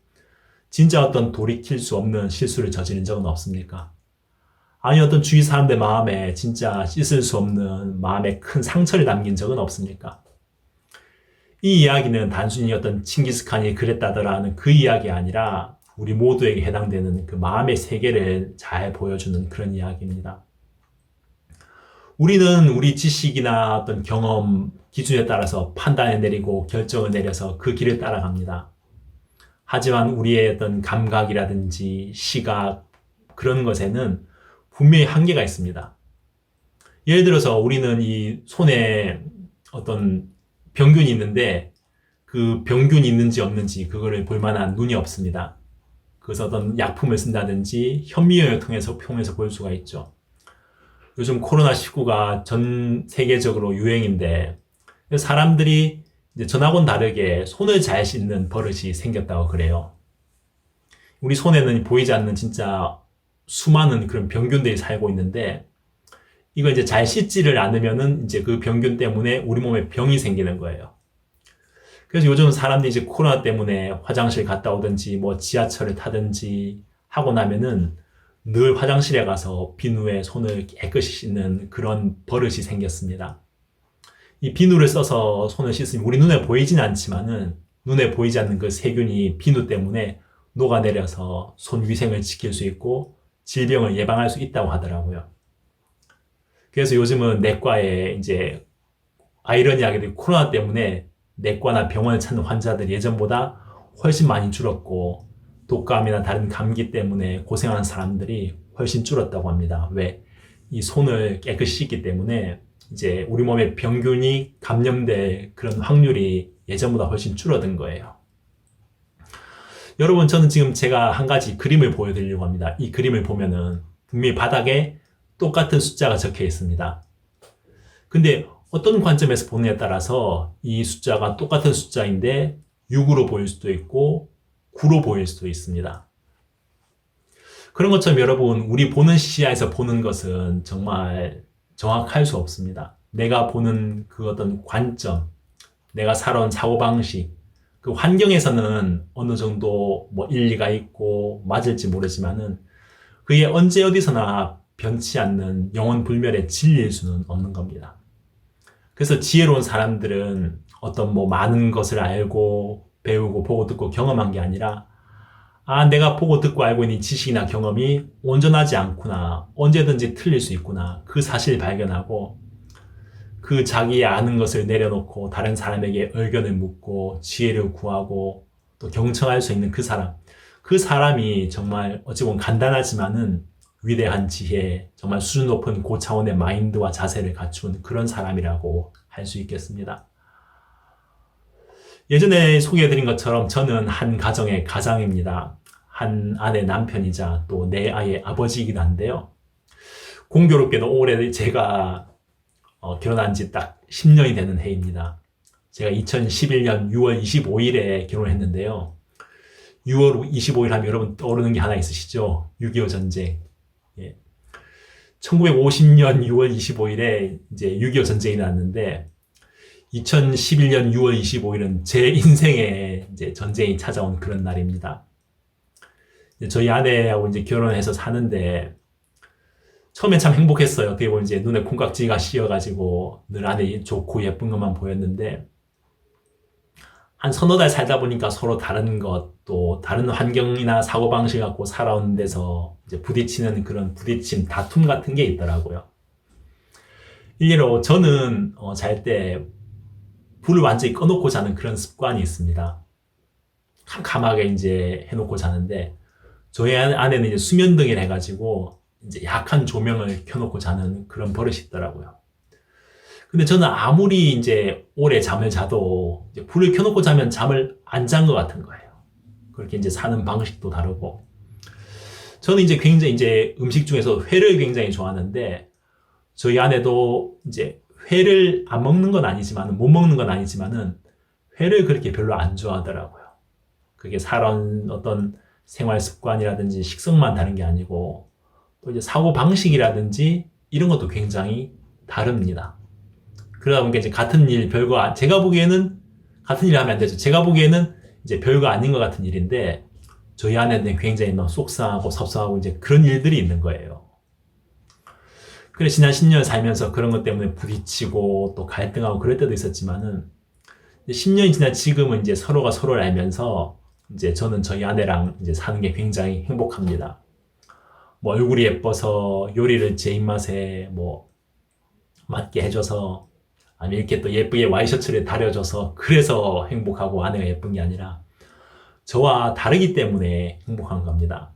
G: 진짜 어떤 돌이킬 수 없는 실수를 저지른 적은 없습니까? 아니 어떤 주위 사람들 마음에 진짜 씻을 수 없는 마음에 큰 상처를 남긴 적은 없습니까? 이 이야기는 단순히 어떤 칭기즈칸이 그랬다더라는 그 이야기 아니라 우리 모두에게 해당되는 그 마음의 세계를 잘 보여주는 그런 이야기입니다. 우리는 우리 지식이나 어떤 경험, 기준에 따라서 판단을 내리고 결정을 내려서 그 길을 따라갑니다. 하지만 우리의 어떤 감각이라든지 시각, 그런 것에는 분명히 한계가 있습니다. 예를 들어서 우리는 이 손에 어떤 병균이 있는데 그 병균이 있는지 없는지 그거를 볼 만한 눈이 없습니다. 그래서 어떤 약품을 쓴다든지 현미경을 통해서 볼 수가 있죠. 요즘 코로나19가 전 세계적으로 유행인데 사람들이 이제 전하고는 다르게 손을 잘 씻는 버릇이 생겼다고 그래요. 우리 손에는 보이지 않는 진짜 수많은 그런 병균들이 살고 있는데 이걸 이제 잘 씻지를 않으면은 이제 그 병균 때문에 우리 몸에 병이 생기는 거예요. 그래서 요즘 사람들이 이제 코로나 때문에 화장실 갔다 오든지 뭐 지하철을 타든지 하고 나면은 늘 화장실에 가서 비누에 손을 깨끗이 씻는 그런 버릇이 생겼습니다. 이 비누를 써서 손을 씻으면 우리 눈에 보이진 않지만은 눈에 보이지 않는 그 세균이 비누 때문에 녹아내려서 손 위생을 지킬 수 있고 질병을 예방할 수 있다고 하더라고요. 그래서 요즘은 내과에 이제 아이러니하게도 코로나 때문에 내과나 병원을 찾는 환자들이 예전보다 훨씬 많이 줄었고 독감이나 다른 감기 때문에 고생하는 사람들이 훨씬 줄었다고 합니다. 왜? 이 손을 깨끗이 씻기 때문에 이제 우리 몸에 병균이 감염될 그런 확률이 예전보다 훨씬 줄어든 거예요. 여러분, 저는 지금 제가 한 가지 그림을 보여드리려고 합니다. 이 그림을 보면은 분명히 바닥에 똑같은 숫자가 적혀 있습니다. 근데 어떤 관점에서 보느냐에 따라서 이 숫자가 똑같은 숫자인데 6으로 보일 수도 있고 구로 보일 수도 있습니다. 그런 것처럼 여러분, 우리 보는 시야에서 보는 것은 정말 정확할 수 없습니다. 내가 보는 그 어떤 관점, 내가 살아온 사고방식, 그 환경에서는 어느 정도 뭐 일리가 있고 맞을지 모르지만은 그게 언제 어디서나 변치 않는 영원 불멸의 진리일 수는 없는 겁니다. 그래서 지혜로운 사람들은 어떤 뭐 많은 것을 알고 배우고 보고 듣고 경험한 게 아니라 내가 보고 듣고 알고 있는 지식이나 경험이 온전하지 않구나, 언제든지 틀릴 수 있구나, 그 사실을 발견하고 그 자기 아는 것을 내려놓고 다른 사람에게 의견을 묻고 지혜를 구하고 또 경청할 수 있는 그 사람이 정말 어찌 보면 간단하지만은 위대한 지혜, 정말 수준 높은 고차원의 마인드와 자세를 갖춘 그런 사람이라고 할 수 있겠습니다. 예전에 소개해드린 것처럼 저는 한 가정의 가장입니다. 한 아내 남편이자 또 내 아이의 아버지이기도 한데요. 공교롭게도 올해 제가 결혼한 지 딱 10년이 되는 해입니다. 제가 2011년 6월 25일에 결혼했는데요. 6월 25일 하면 여러분 떠오르는 게 하나 있으시죠? 6.25 전쟁. 1950년 6월 25일에 이제 6.25 전쟁이 났는데 2011년 6월 25일은 제 인생에 이제 전쟁이 찾아온 그런 날입니다. 저희 아내하고 이제 결혼해서 사는데 처음엔 참 행복했어요. 어떻게 보면 이제 눈에 콩깍지가 씌어가지고 늘 아내 좋고 예쁜 것만 보였는데 한 서너 달 살다 보니까 서로 다른 것, 또 다른 환경이나 사고방식 갖고 살아오는 데서 이제 부딪히는 그런 부딪힘, 다툼 같은 게 있더라고요. 일례로 저는 잘 때 불을 완전히 꺼놓고 자는 그런 습관이 있습니다. 캄캄하게 이제 해놓고 자는데 저희 아내는 이제 수면등을 해가지고 이제 약한 조명을 켜놓고 자는 그런 버릇이 있더라고요. 근데 저는 아무리 이제 오래 잠을 자도 이제 불을 켜놓고 자면 잠을 안 잔 것 같은 거예요. 그렇게 이제 사는 방식도 다르고. 저는 이제 굉장히 이제 음식 중에서 회를 굉장히 좋아하는데 저희 아내도 이제 회를 안 먹는 건 아니지만, 못 먹는 건 아니지만은 회를 그렇게 별로 안 좋아하더라고요. 그게 살아온 어떤 생활 습관이라든지 식성만 다른 게 아니고 또 이제 사고 방식이라든지 이런 것도 굉장히 다릅니다. 그러다 보니까 이제 같은 일, 제가 보기에는 같은 일 하면 안 되죠. 제가 보기에는 이제 별거 아닌 것 같은 일인데 저희 아내는 굉장히 막 속상하고 섭섭하고 이제 그런 일들이 있는 거예요. 그래 지난 10년 살면서 그런 것 때문에 부딪히고 또 갈등하고 그럴 때도 있었지만은 10년이 지난 지금은 이제 서로가 서로를 알면서 이제 저는 저희 아내랑 이제 사는 게 굉장히 행복합니다. 뭐 얼굴이 예뻐서 요리를 제 입맛에 뭐 맞게 해줘서 아니 이렇게 또 예쁘게 와이셔츠를 다려줘서 그래서 행복하고 아내가 예쁜 게 아니라 저와 다르기 때문에 행복한 겁니다.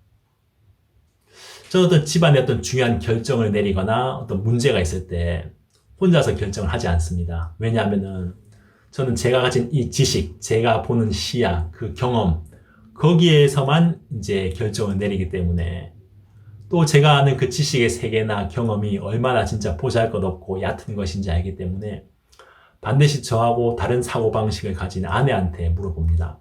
G: 저는 어떤 집안에 어떤 중요한 결정을 내리거나 어떤 문제가 있을 때 혼자서 결정을 하지 않습니다. 왜냐하면은 저는 제가 가진 이 지식, 제가 보는 시야, 그 경험, 거기에서만 이제 결정을 내리기 때문에 또 제가 아는 그 지식의 세계나 경험이 얼마나 진짜 보잘것없고 얕은 것인지 알기 때문에 반드시 저하고 다른 사고방식을 가진 아내한테 물어봅니다.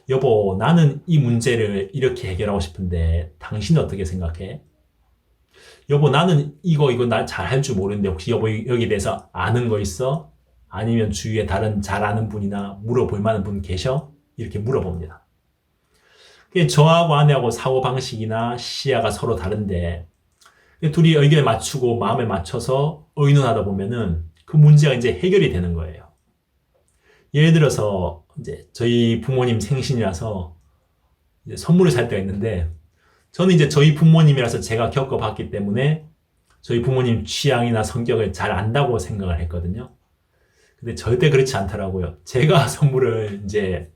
G: 여보, 나는 이 문제를 이렇게 해결하고 싶은데 당신은 어떻게 생각해? 여보, 나는 이거 나 잘 할 줄 모르는데 혹시 여보 여기에 대해서 아는 거 있어? 아니면 주위에 다른 잘 아는 분이나 물어볼 만한 분 계셔? 이렇게 물어봅니다. 저하고 아내하고 사고방식이나 시야가 서로 다른데 둘이 의견을 맞추고 마음을 맞춰서 의논하다 보면은 그 문제가 이제 해결이 되는 거예요. 예를 들어서 이제 저희 부모님 생신이라서 이제 선물을 살 때가 있는데 저는 이제 저희 부모님이라서 제가 겪어봤기 때문에 저희 부모님 취향이나 성격을 잘 안다고 생각을 했거든요. 근데 절대 그렇지 않더라고요. 제가 선물을 이제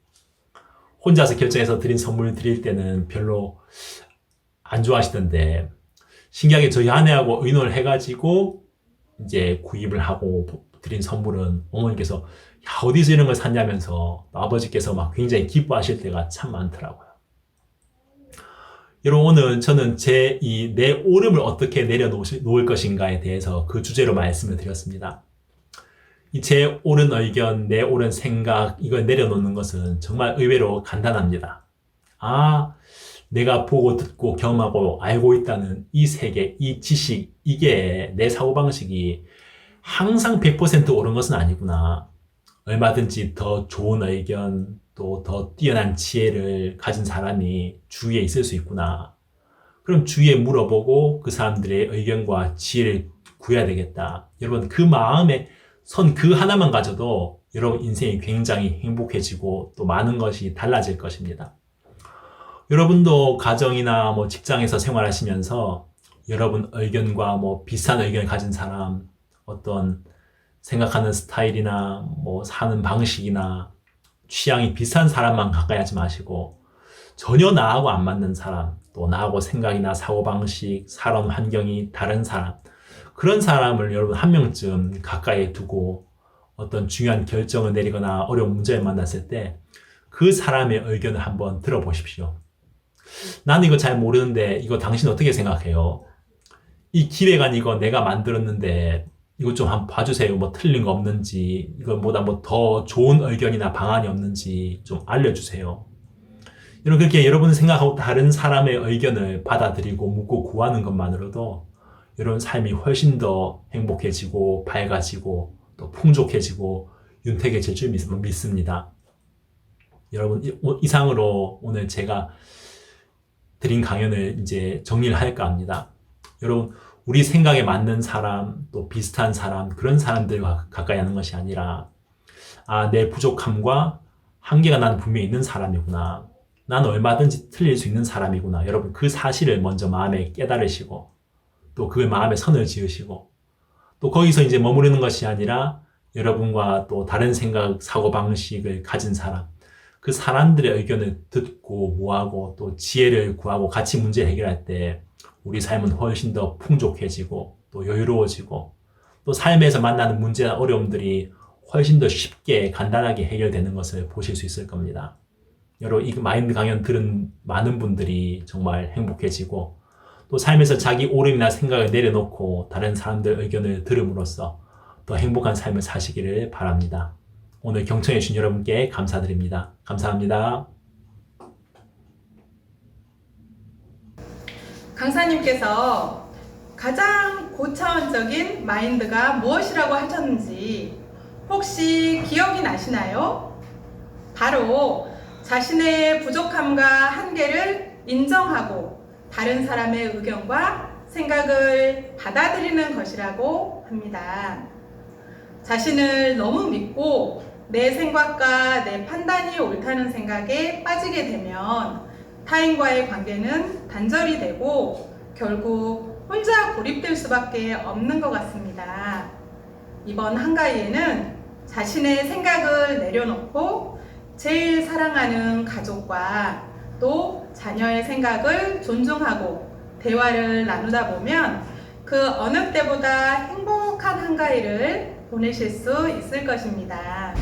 G: 혼자서 결정해서 드린 선물 드릴 때는 별로 안 좋아하시던데 신기하게 저희 아내하고 의논을 해가지고 이제 구입을 하고 드린 선물은 어머니께서 야, 어디서 이런 걸 샀냐면서 아버지께서 막 굉장히 기뻐하실 때가 참 많더라고요. 여러분 오늘 저는 내 오름을 어떻게 내려놓을 것인가에 대해서 그 주제로 말씀을 드렸습니다. 이 제 옳은 의견, 내 옳은 생각 이걸 내려놓는 것은 정말 의외로 간단합니다. 아, 내가 보고 듣고 경험하고 알고 있다는 이 세계, 이 지식, 이게 내 사고방식이 항상 100% 옳은 것은 아니구나. 얼마든지 더 좋은 의견, 또 더 뛰어난 지혜를 가진 사람이 주위에 있을 수 있구나. 그럼 주위에 물어보고 그 사람들의 의견과 지혜를 구해야 되겠다. 여러분, 그 마음에 선 그 하나만 가져도 여러분 인생이 굉장히 행복해지고 또 많은 것이 달라질 것입니다. 여러분도 가정이나 뭐 직장에서 생활하시면서 여러분 의견과 뭐 비슷한 의견을 가진 사람, 어떤 생각하는 스타일이나 뭐 사는 방식이나 취향이 비슷한 사람만 가까이 하지 마시고 전혀 나하고 안 맞는 사람, 또 나하고 생각이나 사고방식, 살아온 환경이 다른 사람, 그런 사람을 여러분 한 명쯤 가까이 두고 어떤 중요한 결정을 내리거나 어려운 문제를 만났을 때 그 사람의 의견을 한번 들어보십시오. 나는 이거 잘 모르는데 이거 당신 어떻게 생각해요? 이 기획안 이거 내가 만들었는데 이거 좀 한번 봐주세요. 뭐 틀린 거 없는지, 이거보다 뭐 더 좋은 의견이나 방안이 없는지 좀 알려주세요. 그렇게 여러분 생각하고 다른 사람의 의견을 받아들이고 묻고 구하는 것만으로도 여러분 삶이 훨씬 더 행복해지고 밝아지고 또 풍족해지고 윤택해질 줄 믿습니다. 여러분, 이상으로 오늘 제가 드린 강연을 이제 정리를 할까 합니다. 여러분, 우리 생각에 맞는 사람, 또 비슷한 사람, 그런 사람들과 가까이 하는 것이 아니라, 아, 내 부족함과 한계가 나는 분명히 있는 사람이구나. 나는 얼마든지 틀릴 수 있는 사람이구나. 여러분, 그 사실을 먼저 마음에 깨달으시고, 또 그 마음에 선을 지으시고, 또 거기서 이제 머무르는 것이 아니라, 여러분과 또 다른 생각, 사고방식을 가진 사람, 그 사람들의 의견을 듣고 모아고 또 지혜를 구하고 같이 문제 해결할 때 우리 삶은 훨씬 더 풍족해지고 또 여유로워지고 또 삶에서 만나는 문제나 어려움들이 훨씬 더 쉽게 간단하게 해결되는 것을 보실 수 있을 겁니다. 여러분, 이 마인드 강연 들은 많은 분들이 정말 행복해지고 또 삶에서 자기 오름이나 생각을 내려놓고 다른 사람들 의견을 들음으로써 더 행복한 삶을 사시기를 바랍니다. 오늘 경청해 주신 여러분께 감사드립니다. 감사합니다.
E: 강사님께서 가장 고차원적인 마인드가 무엇이라고 하셨는지 혹시 기억이 나시나요? 바로 자신의 부족함과 한계를 인정하고 다른 사람의 의견과 생각을 받아들이는 것이라고 합니다. 자신을 너무 믿고 내 생각과 내 판단이 옳다는 생각에 빠지게 되면 타인과의 관계는 단절이 되고 결국 혼자 고립될 수밖에 없는 것 같습니다. 이번 한가위에는 자신의 생각을 내려놓고 제일 사랑하는 가족과 또 자녀의 생각을 존중하고 대화를 나누다 보면 그 어느 때보다 행복한 한가위를 보내실 수 있을 것입니다.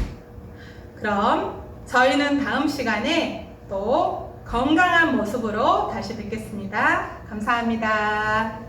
E: 그럼 저희는 다음 시간에 또 건강한 모습으로 다시 뵙겠습니다. 감사합니다.